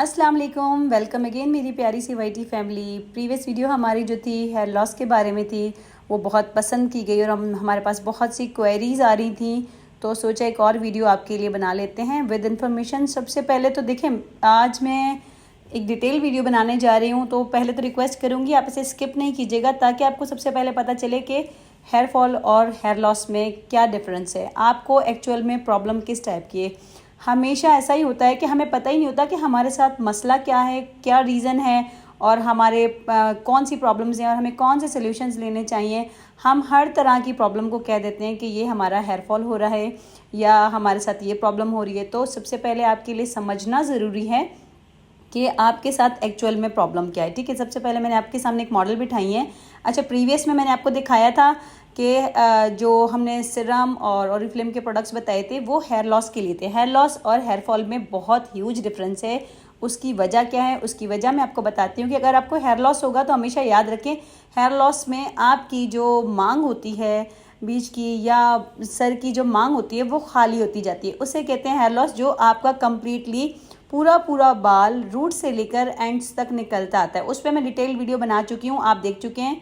अस्सलाम वालेकुम, welcome again मेरी प्यारी सी वाईटी फैमिली। प्रीवियस वीडियो हमारी जो थी हेयर लॉस के बारे में थी, वो बहुत पसंद की गई और हमारे पास बहुत सी क्वेरीज़ आ रही थी, तो सोचा एक और वीडियो आपके लिए बना लेते हैं विद इन्फॉर्मेशन। सबसे पहले तो देखें, आज मैं एक डिटेल वीडियो बनाने जा रही हूँ, तो पहले तो रिक्वेस्ट करूँगी आप इसे स्किप नहीं कीजिएगा, ताकि आपको सबसे पहले पता चले कि हेयर फॉल और हेयर लॉस में क्या डिफरेंस है, आपको एक्चुअल में प्रॉब्लम किस टाइप की है। हमेशा ऐसा ही होता है कि हमें पता ही नहीं होता कि हमारे साथ मसला क्या है, क्या रीज़न है और हमारे कौन सी प्रॉब्लम्स हैं और हमें कौन से सॉल्यूशंस लेने चाहिए। हम हर तरह की प्रॉब्लम को कह देते हैं कि ये हमारा हेयर फॉल हो रहा है या हमारे साथ ये प्रॉब्लम हो रही है। तो सबसे पहले आपके लिए समझना ज़रूरी है कि आपके साथ एक्चुअल में प्रॉब्लम क्या है। ठीक है, सबसे पहले मैंने आपके सामने एक मॉडल बिठाई है। अच्छा, प्रीवियस में मैंने आपको दिखाया था कि जो हमने सीरम और ओरिफ्लेम के प्रोडक्ट्स बताए थे वो हेयर लॉस के लिए थे। हेयर लॉस और हेयर फॉल में बहुत ह्यूज डिफरेंस है। उसकी वजह क्या है, उसकी वजह मैं आपको बताती हूँ कि अगर आपको हेयर लॉस होगा तो हमेशा याद रखें, हेयर लॉस में आपकी जो मांग होती है बीच की या सर की जो मांग होती है वो खाली होती जाती है, उसे कहते हैं हेयर लॉस। जो आपका कम्प्लीटली पूरा पूरा बाल रूट से लेकर एंड्स तक निकलता आता है। उस पर मैं डिटेल वीडियो बना चुकी हूँ, आप देख चुके हैं।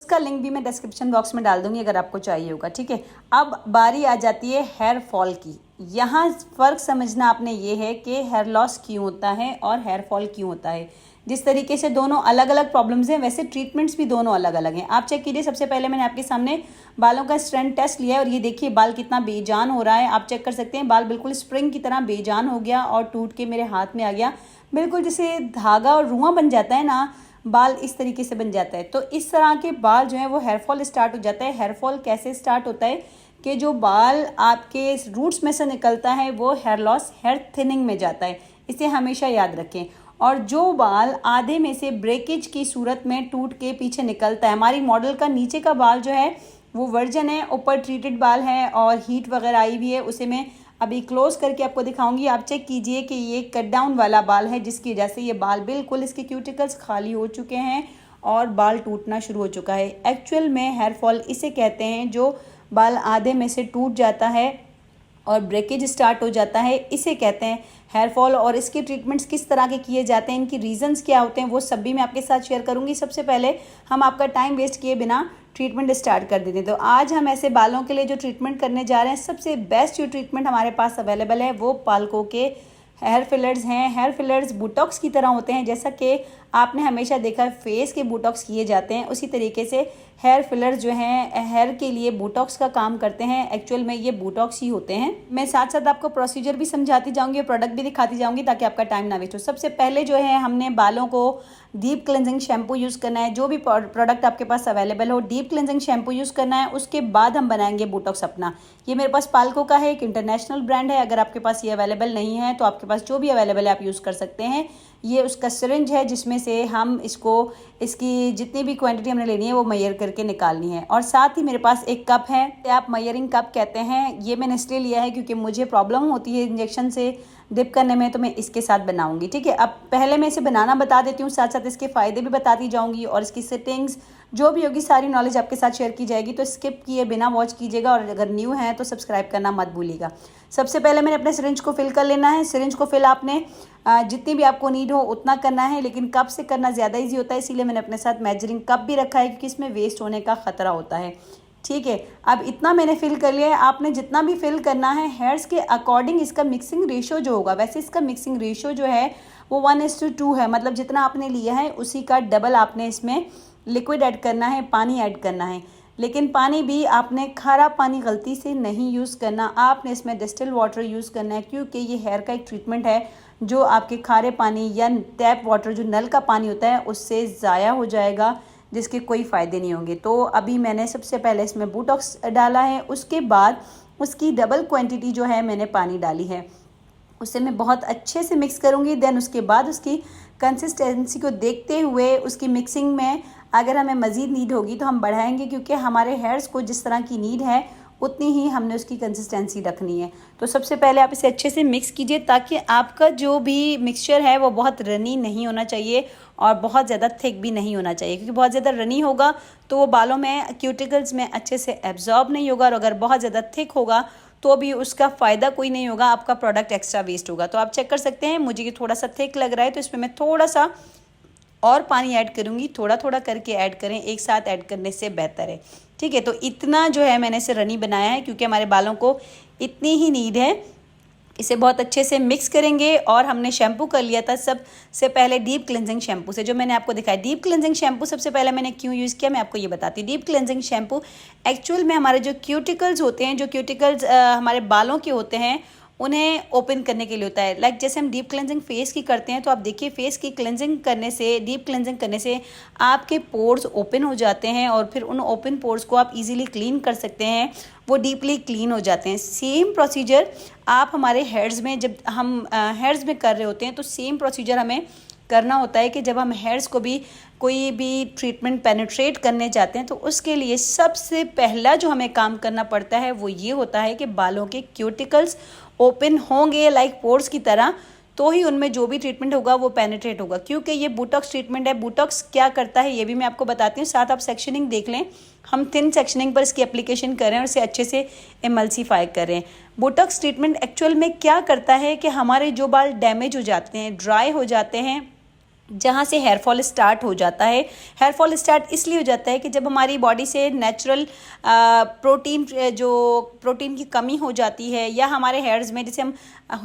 इसका लिंक भी मैं डिस्क्रिप्शन बॉक्स में डाल दूंगी अगर आपको चाहिए होगा। ठीक है, अब बारी आ जाती है हेयर फॉल की। यहाँ फ़र्क समझना आपने ये है कि हेयर लॉस क्यों होता है और हेयर फॉल क्यों होता है। जिस तरीके से दोनों अलग अलग प्रॉब्लम्स हैं, वैसे ट्रीटमेंट्स भी दोनों अलग अलग हैं। आप चेक कीजिए, सबसे पहले मैंने आपके सामने बालों का स्ट्रेंथ टेस्ट लिया है और ये देखिए बाल कितना बेजान हो रहा है। आप चेक कर सकते हैं, बाल बिल्कुल स्प्रिंग की तरह बेजान हो गया और टूट के मेरे हाथ में आ गया। बिल्कुल जैसे धागा और रुआं बन जाता है ना, बाल इस तरीके से बन जाता है। तो इस तरह के बाल जो है वो हेयर फॉल स्टार्ट हो जाता है। हेयर फॉल कैसे स्टार्ट होता है कि जो बाल आपके रूट्स में से निकलता है वो हेयर लॉस, हेयर थिनिंग में जाता है। इसे हमेशा याद रखें। और जो बाल आधे में से ब्रेकेज की सूरत में टूट के पीछे निकलता है, हमारी मॉडल का नीचे का बाल जो है वो वर्जन है, ऊपर ट्रीटेड बाल है और हीट वगैरह आई भी है, उसे मैं अभी क्लोज करके आपको दिखाऊंगी। आप चेक कीजिए कि ये कट डाउन वाला बाल है, जिसकी वजह से ये बाल बिल्कुल इसके क्यूटिकल्स खाली हो चुके हैं और बाल टूटना शुरू हो चुका है। एक्चुअल में हेयर फॉल इसे कहते हैं, जो बाल आधे में से टूट जाता है और ब्रेकेज स्टार्ट हो जाता है, इसे कहते हैं हेयर फॉल। और इसके ट्रीटमेंट्स किस तरह के किए जाते हैं, इनकी रीजंस क्या होते हैं, वो सब भी मैं आपके साथ शेयर करूंगी। सबसे पहले हम आपका टाइम वेस्ट किए बिना ट्रीटमेंट स्टार्ट कर देते हैं। तो आज हम ऐसे बालों के लिए जो ट्रीटमेंट करने जा रहे हैं, सबसे बेस्ट जो ट्रीटमेंट हमारे पास अवेलेबल है वो पाल्को के हेयर फिलर्स हैं। हेयर फिलर्स बुटॉक्स की तरह होते हैं, जैसा कि आपने हमेशा देखा है फेस के बुटॉक्स किए जाते हैं, उसी तरीके से हेयर फिलर्स जो हैं हेयर के लिए बुटॉक्स का काम करते हैं। एक्चुअल में ये बुटॉक्स ही होते हैं। मैं साथ साथ आपको प्रोसीजर भी समझाती जाऊंगी और प्रोडक्ट भी दिखाती जाऊंगी ताकि आपका टाइम ना वेस्ट हो। सबसे पहले जो है हमने बालों को डीप क्लेंजिंग शैम्पू यूज़ करना है। जो भी प्रोडक्ट आपके पास अवेलेबल हो, डीप क्लेंजिंग शैम्पू यूज़ करना है। उसके बाद हम बनाएंगे बुटॉक्स अपना। ये मेरे पास पाल्को का है, एक इंटरनेशनल ब्रांड है। अगर आपके पास ये अवेलेबल नहीं है तो आपके पास जो भी अवेलेबल है आप यूज़ कर सकते हैं। ये उसका सिरिंज है जिसमें से हम इसकी जितनी भी क्वांटिटी हमने लेनी है वो मेजर करके निकालनी है। और साथ ही मेरे पास एक कप है, आप मेजरिंग कप कहते हैं। ये मैंने इसलिए लिया है क्योंकि मुझे प्रॉब्लम होती है इंजेक्शन से डिप करने में, तो मैं इसके साथ बनाऊंगी। ठीक है, अब पहले मैं इसे बनाना बता देती हूँ, साथ साथ इसके फ़ायदे भी बताती जाऊँगी और इसकी सेटिंग्स जो भी होगी सारी नॉलेज आपके साथ शेयर की जाएगी। तो स्किप किए बिना वॉच कीजिएगा और अगर न्यू है तो सब्सक्राइब करना मत भूलिएगा। सबसे पहले मैंने अपने सिरिंज को फिल कर लेना है। सिरिंज को फिल आपने जितनी भी आपको नीड हो उतना करना है, लेकिन कप से करना ज़्यादा ईजी होता है, इसीलिए मैंने अपने साथ मेजरिंग कप भी रखा है क्योंकि इसमें वेस्ट होने का ख़तरा होता है। ठीक है, अब इतना मैंने फिल कर लिया है। आपने जितना भी फिल करना है हेयर्स के अकॉर्डिंग इसका मिक्सिंग रेशो जो होगा, वैसे इसका मिक्सिंग रेशो जो है वो 1:2 है। मतलब जितना आपने लिया है उसी का डबल आपने इसमें लिक्विड ऐड करना है, पानी ऐड करना है। लेकिन पानी भी आपने खारा पानी गलती से नहीं यूज़ करना, आपने इसमें डिस्टिल वाटर यूज़ करना है, क्योंकि ये हेयर का एक ट्रीटमेंट है जो आपके खारे पानी या टैप वाटर जो नल का पानी होता है उससे ज़ाया हो जाएगा, जिसके कोई फ़ायदे नहीं होंगे। तो अभी मैंने सबसे पहले इसमें बुटॉक्स डाला है, उसके बाद उसकी डबल क्वांटिटी जो है मैंने पानी डाली है, उसे मैं बहुत अच्छे से मिक्स करूँगी। देन उसके बाद उसकी कंसिस्टेंसी को देखते हुए उसकी मिक्सिंग में अगर हमें मज़ीद नीड होगी तो हम बढ़ाएंगे, क्योंकि हमारे हेयर्स को जिस तरह की नीड है उतनी ही हमने उसकी कंसिस्टेंसी रखनी है। तो सबसे पहले आप इसे अच्छे से मिक्स कीजिए ताकि आपका जो भी मिक्सचर है वो बहुत रनी नहीं होना चाहिए और बहुत ज़्यादा थिक भी नहीं होना चाहिए, क्योंकि बहुत ज़्यादा रनी होगा तो वो बालों में क्यूटिकल्स में अच्छे से एब्जॉर्ब नहीं होगा, और अगर बहुत ज़्यादा थिक होगा तो भी उसका फ़ायदा कोई नहीं होगा, आपका प्रोडक्ट एक्स्ट्रा वेस्ट होगा। तो आप चेक कर सकते हैं, मुझे ये थोड़ा सा थिक लग रहा है तो इसमें मैं थोड़ा सा और पानी ऐड करूँगी। थोड़ा थोड़ा करके ऐड करें, एक साथ ऐड करने से बेहतर है, ठीक है। तो इतना जो है मैंने इसे रनी बनाया है क्योंकि हमारे बालों को इतनी ही नीड है। इसे बहुत अच्छे से मिक्स करेंगे और हमने शैम्पू कर लिया था सबसे पहले डीप क्लेंजिंग शैम्पू से, जो मैंने आपको दिखाया। डीप क्लेंजिंग शैम्पू सबसे पहले मैंने क्यों यूज़ किया मैं आपको ये बताती हूँ। डीप क्लेंजिंग शैम्पू एक्चुअल में हमारे जो क्यूटिकल्स होते हैं, जो क्यूटिकल्स हमारे बालों के होते हैं, उन्हें ओपन करने के लिए होता है। लाइक जैसे हम डीप क्लेंजिंग फेस की करते हैं तो आप देखिए फेस की क्लेंजिंग करने से, डीप क्लेंजिंग करने से आपके पोर्स ओपन हो जाते हैं और फिर उन ओपन पोर्स को आप इजीली क्लीन कर सकते हैं, वो डीपली क्लीन हो जाते हैं। सेम प्रोसीजर आप हमारे हेयर्स में, जब हम हेयर्स में कर रहे होते हैं तो सेम प्रोसीजर हमें करना होता है कि जब हम हेयर्स को भी कोई भी ट्रीटमेंट पेनिट्रेट करने जाते हैं तो उसके लिए सबसे पहला जो हमें काम करना पड़ता है वो ये होता है कि बालों के क्यूटिकल्स ओपन होंगे लाइक पोर्स की तरह, तो ही उनमें जो भी ट्रीटमेंट होगा वो पेनिट्रेट होगा। क्योंकि ये बोटॉक्स ट्रीटमेंट है। बोटॉक्स क्या करता है ये भी मैं आपको बताती हूँ, साथ आप सेक्शनिंग देख लें। हम थिन सेक्शनिंग पर इसकी एप्लीकेशन कर रहे हैं और इसे अच्छे से एमल्सीफाई कर रहे हैं। बोटॉक्स ट्रीटमेंट एक्चुअल में क्या करता है कि हमारे जो बाल डैमेज हो जाते हैं, ड्राई हो जाते हैं, जहाँ से हेयर फॉल स्टार्ट हो जाता है। हेयर फॉल स्टार्ट इसलिए हो जाता है कि जब हमारी बॉडी से नेचुरल प्रोटीन की कमी हो जाती है, या हमारे हेयर्स में जैसे हम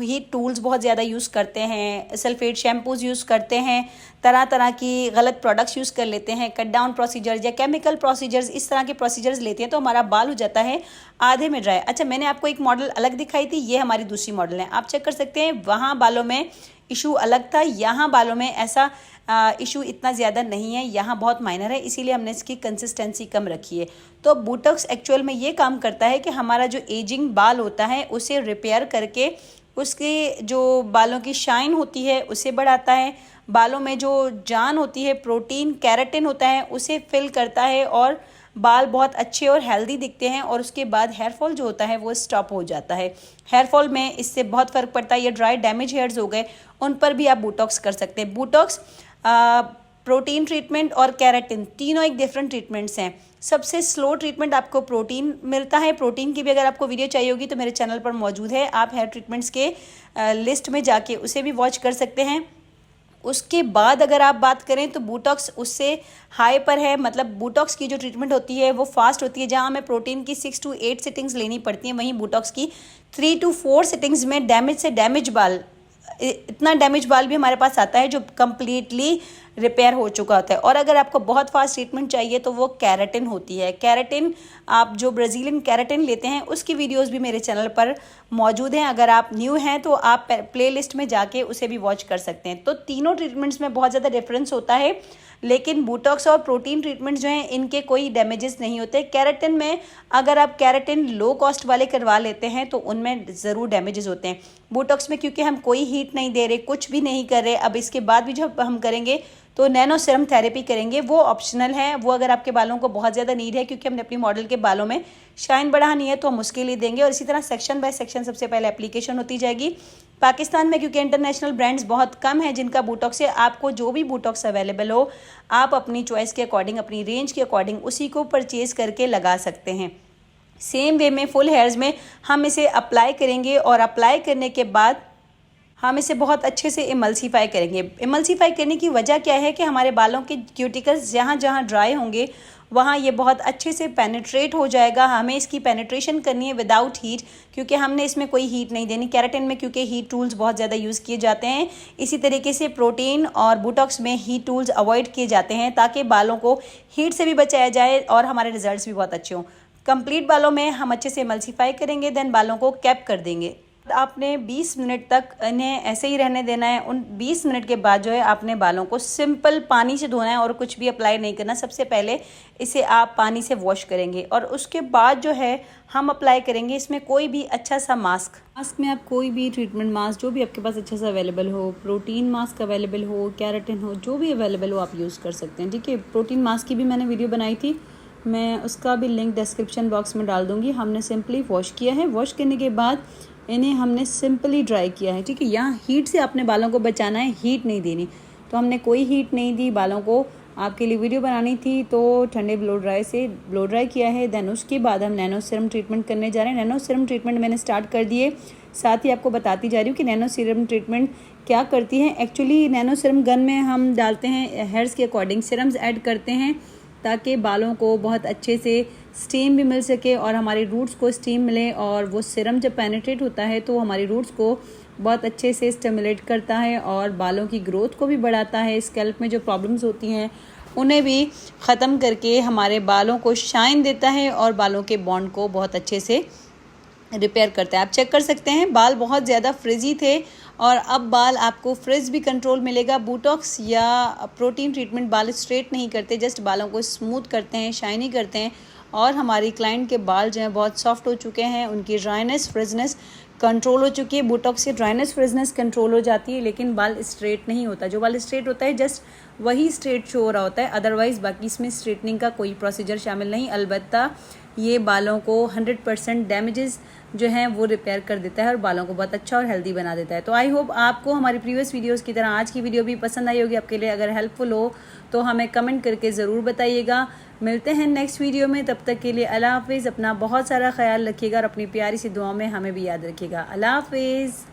हीट टूल्स बहुत ज़्यादा यूज़ करते हैं, सल्फेट शैम्पूज़ यूज़ करते हैं, तरह तरह की गलत प्रोडक्ट्स यूज़ कर लेते हैं, कट डाउन प्रोसीजर्स या केमिकल प्रोसीजर्स, इस तरह के प्रोसीजर्स लेते हैं तो हमारा बाल हो जाता है आधे में ड्राई। अच्छा, मैंने आपको एक मॉडल अलग दिखाई थी, ये हमारी दूसरी मॉडल है, आप चेक कर सकते हैं। वहाँ बालों में इशू अलग था, यहाँ बालों में ऐसा इशू इतना ज़्यादा नहीं है, यहाँ बहुत माइनर है, इसीलिए हमने इसकी कंसिस्टेंसी कम रखी है। तो बोटॉक्स एक्चुअल में ये काम करता है कि हमारा जो एजिंग बाल होता है उसे रिपेयर करके उसके जो बालों की शाइन होती है उसे बढ़ाता है, बालों में जो जान होती है, प्रोटीन केराटिन होता है, उसे फिल करता है और बाल बहुत अच्छे और हेल्दी दिखते हैं। और उसके बाद हेयर फॉल जो होता है वो स्टॉप हो जाता है। हेयर फॉल में इससे बहुत फ़र्क पड़ता है। ये ड्राई डैमेज हेयर्स हो गए, उन पर भी आप बोटॉक्स कर सकते हैं। बोटॉक्स, प्रोटीन ट्रीटमेंट और केराटिन, तीनों एक डिफरेंट ट्रीटमेंट्स हैं। सबसे स्लो ट्रीटमेंट आपको प्रोटीन मिलता है। प्रोटीन की भी अगर आपको वीडियो चाहिए होगी तो मेरे चैनल पर मौजूद है, आप हेयर ट्रीटमेंट्स के लिस्ट में जाके उसे भी वॉच कर सकते हैं। उसके बाद अगर आप बात करें तो बोटॉक्स उससे हाई पर है, मतलब बोटॉक्स की जो ट्रीटमेंट होती है वो फास्ट होती है। जहां हमें प्रोटीन की 6 to 8 सिटिंग्स लेनी पड़ती हैं, वहीं बोटॉक्स की 3 to 4 सिटिंग्स में डैमेज से डैमेज बाल, इतना डैमेज बाल भी हमारे पास आता है जो कम्प्लीटली रिपेयर हो चुका होता है। और अगर आपको बहुत फास्ट ट्रीटमेंट चाहिए तो वो केराटिन होती है। केराटिन, आप जो ब्राज़ीलियन केराटिन लेते हैं उसकी वीडियोस भी मेरे चैनल पर मौजूद हैं। अगर आप न्यू हैं तो आप प्लेलिस्ट में जाके उसे भी वॉच कर सकते हैं। तो तीनों ट्रीटमेंट्स में बहुत ज़्यादा डिफरेंस होता है, लेकिन बोटॉक्स और प्रोटीन ट्रीटमेंट्स जो हैं इनके कोई डैमेजेस नहीं होते। केराटिन में अगर आप केराटिन लो कॉस्ट वाले करवा लेते हैं तो उनमें ज़रूर डैमेजेस होते हैं। बोटॉक्स में क्योंकि हम कोई हीट नहीं दे रहे, कुछ भी नहीं कर रहे, अब इसके बाद भी जब हम करेंगे तो नैनो सीरम थेरेपी करेंगे, वो ऑप्शनल है। वो अगर आपके बालों को बहुत ज़्यादा नीड है, क्योंकि हमने अपनी मॉडल के बालों में शाइन बढ़ानी है, तो हम उसके लिए देंगे। और इसी तरह सेक्शन बाय सेक्शन सबसे पहले एप्लीकेशन होती जाएगी। पाकिस्तान में क्योंकि इंटरनेशनल ब्रांड्स बहुत कम हैं जिनका बोटॉक्स है, आपको जो भी बोटॉक्स अवेलेबल हो आप अपनी चॉइस के अकॉर्डिंग, अपनी रेंज के अकॉर्डिंग उसी को परचेज़ करके लगा सकते हैं। सेम वे में फुल हेयर्स में हम इसे अप्लाई करेंगे और अप्लाई करने के बाद हम इसे बहुत अच्छे से इमल्सीफाई करेंगे। इमल्सीफाई करने की वजह क्या है कि हमारे बालों के क्यूटिकल्स जहाँ जहाँ ड्राई होंगे वहाँ ये बहुत अच्छे से पेनिट्रेट हो जाएगा। हमें इसकी पेनिट्रेशन करनी है विदाउट हीट, क्योंकि हमने इसमें कोई हीट नहीं देनी। केराटिन में क्योंकि हीट टूल्स बहुत ज़्यादा यूज़ किए जाते हैं, इसी तरीके से प्रोटीन और बोटॉक्स में हीट टूल्स अवॉइड किए जाते हैं ताकि बालों को हीट से भी बचाया जाए और हमारे रिजल्ट्स भी बहुत अच्छे हों। कंप्लीट बालों में हम अच्छे से इमल्सीफाई करेंगे, देन बालों को कैप कर देंगे। आपने 20 मिनट तक इन्हें ऐसे ही रहने देना है। उन 20 मिनट के बाद जो है आपने बालों को सिंपल पानी से धोना है और कुछ भी अप्लाई नहीं करना। सबसे पहले इसे आप पानी से वॉश करेंगे और उसके बाद जो है हम अप्लाई करेंगे इसमें कोई भी अच्छा सा मास्क में आप कोई भी ट्रीटमेंट मास्क जो भी आपके पास अच्छा सा अवेलेबल हो, प्रोटीन मास्क अवेलेबल हो, केराटिन हो, जो भी अवेलेबल हो आप यूज़ कर सकते हैं। ठीक है, प्रोटीन मास्क की भी मैंने वीडियो बनाई थी, मैं उसका भी लिंक डिस्क्रिप्शन बॉक्स में डाल दूँगी। हमने सिंपली वॉश किया है। वॉश करने के बाद इन्हें हमने सिंपली ड्राई किया है। ठीक है, यहाँ हीट से अपने बालों को बचाना है, हीट नहीं देनी। तो हमने कोई हीट नहीं दी, बालों को आपके लिए वीडियो बनानी थी, तो ठंडे ब्लो ड्राई से ब्लो ड्राई किया है। देन उसके बाद हम नैनो सीरम ट्रीटमेंट करने जा रहे हैं। नैनो सीरम ट्रीटमेंट मैंने स्टार्ट कर दिए, साथ ही आपको बताती जा रही हूँ कि नैनो सीरम ट्रीटमेंट क्या करती है। एक्चुअली नैनो सीरम गन में हम डालते हैं हेयर्स के अकॉर्डिंग सीरम्स ऐड करते हैं, ताकि बालों को बहुत अच्छे से स्टीम भी मिल सके और हमारी रूट्स को स्टीम मिले। और वो सीरम जब पेनिट्रेट होता है तो हमारी रूट्स को बहुत अच्छे से स्टिमुलेट करता है और बालों की ग्रोथ को भी बढ़ाता है। स्कैल्प में जो प्रॉब्लम्स होती हैं उन्हें भी ख़त्म करके हमारे बालों को शाइन देता है और बालों के बॉन्ड को बहुत अच्छे से रिपेयर करता है। आप चेक कर सकते हैं, बाल बहुत ज़्यादा फ्रिजी थे और अब बाल आपको फ्रिज भी कंट्रोल मिलेगा। बोटॉक्स या प्रोटीन ट्रीटमेंट बाल स्ट्रेट नहीं करते, जस्ट बालों को स्मूथ करते हैं, शाइनी करते हैं। और हमारी क्लाइंट के बाल जो हैं बहुत सॉफ्ट हो चुके हैं, उनकी ड्राइनेस फ्रिजनेस कंट्रोल हो चुकी है। बोटॉक्स से ड्राइनेस फ्रिजनेस कंट्रोल हो जाती है, लेकिन बाल स्ट्रेट नहीं होता। जो बाल स्ट्रेट होता है जस्ट वही स्ट्रेट शो हो रहा होता है, अदरवाइज़ बाकी इसमें स्ट्रेटनिंग का कोई प्रोसीजर शामिल नहीं। अलबत्ता ये बालों को 100% डैमेजेस जो हैं वो रिपेयर कर देता है और बालों को बहुत अच्छा और हेल्दी बना देता है। तो आई होप आपको हमारी प्रीवियस वीडियोस की तरह आज की वीडियो भी पसंद आई होगी। आपके लिए अगर हेल्पफुल हो तो हमें कमेंट करके ज़रूर बताइएगा। मिलते हैं नेक्स्ट वीडियो में, तब तक के लिए अल्लाह हाफिज़। अपना बहुत सारा ख्याल रखिएगा और अपनी प्यारी सी दुआओं में हमें भी याद रखिएगा। अल्लाह हाफिज़।